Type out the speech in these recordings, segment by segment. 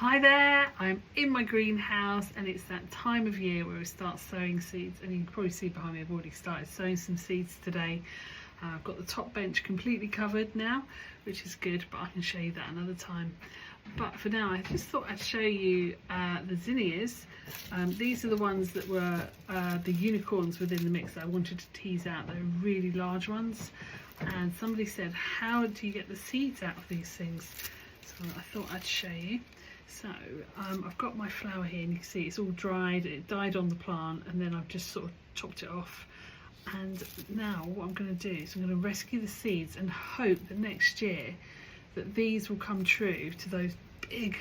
Hi there, I'm in my greenhouse and it's that time of year where we start sowing seeds, and you can probably see behind me I've already started sowing some seeds today. I've got the top bench completely covered now, which is good, but I can show you that another time. But for now I just thought I'd show you the zinnias. These are the ones that were the unicorns within the mix that I wanted to tease out. They're really large ones, and somebody said, how do you get the seeds out of these things? So I thought I'd show you. So I've got my flower here and you can see it's all dried, it died on the plant, and then I've just sort of chopped it off. And now what I'm going to do is I'm going to rescue the seeds and hope that next year that these will come true to those big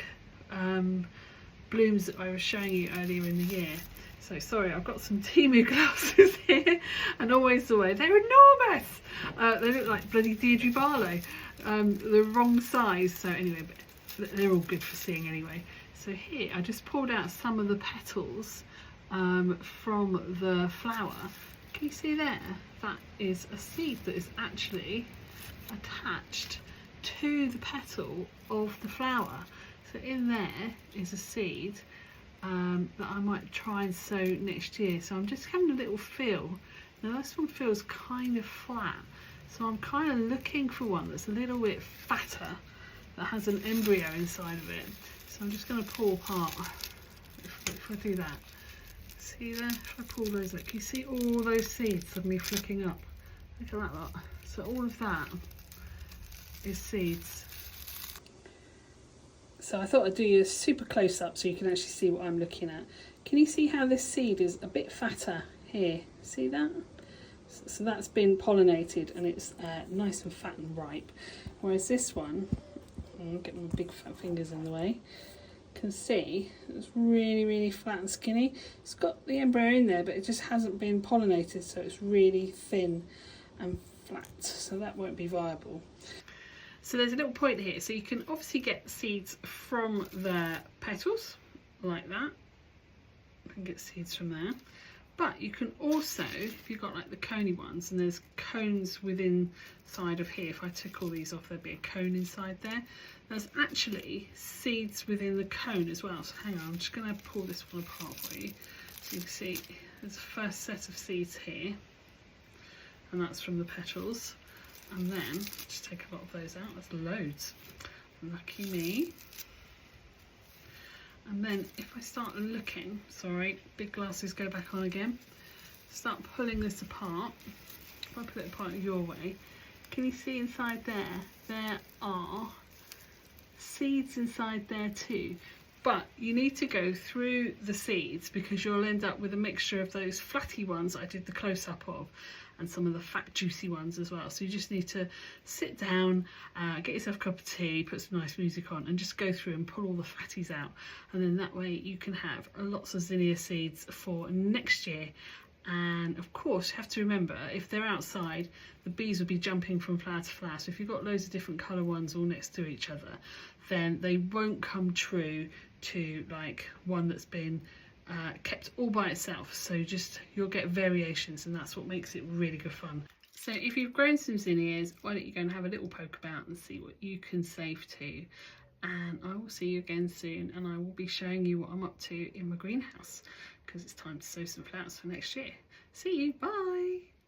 blooms that I was showing you earlier in the year. So sorry, I've got some Timu glasses here, and always the way, they're enormous. They look like bloody Deirdre Barlow, the wrong size. So anyway, but they're all good for seeing anyway. So here I just pulled out some of the petals from the flower. Can you see there? That is a seed that is actually attached to the petal of the flower. So in there is a seed that I might try and sow next year. So I'm just having a little feel. Now this one feels kind of flat, so I'm kind of looking for one that's a little bit fatter, that has an embryo inside of it. So I'm just going to pull apart. If I do that, see there, if I pull those up, you see all those seeds suddenly flicking up. Look at that lot. So all of that is seeds. So I thought I'd do you a super close up so you can actually see what I'm looking at. Can you see how this seed is a bit fatter here? See that? So that's been pollinated and it's nice and fat and ripe. Whereas this one, I'll get my big fat fingers in the way, can see it's really flat and skinny. It's got the embryo in there, but it just hasn't been pollinated, so it's really thin and flat, so that won't be viable. So there's a little point here, so you can obviously get seeds from the petals like that. You can get seeds from there, but you can also, if you've got like the coney ones, and there's cones within side of here, if I took all these off there'd be a cone inside there. There's actually seeds within the cone as well. So hang on, I'm just going to pull this one apart for you so you can see there's the first set of seeds here, and that's from the petals. And then just take a lot of those out. That's loads. Lucky me. And then if I start looking, sorry, big glasses go back on again. Start pulling this apart. If I pull it apart your way, can you see inside there? There are seeds inside there too. But you need to go through the seeds because you'll end up with a mixture of those flatty ones I did the close-up of and some of the fat juicy ones as well. So you just need to sit down, get yourself a cup of tea, put some nice music on, and just go through and pull all the fatties out. And then that way you can have lots of zinnia seeds for next year. And of course you have to remember, if they're outside, the bees will be jumping from flower to flower. So if you've got loads of different colour ones all next to each other, then they won't come true to like one that's been kept all by itself. So just you'll get variations, and that's what makes it really good fun. So if you've grown some zinnias, why don't you go and have a little poke about and see what you can save too. And I will see you again soon, and I will be showing you what I'm up to in my greenhouse because it's time to sow some flowers for next year. See you, bye.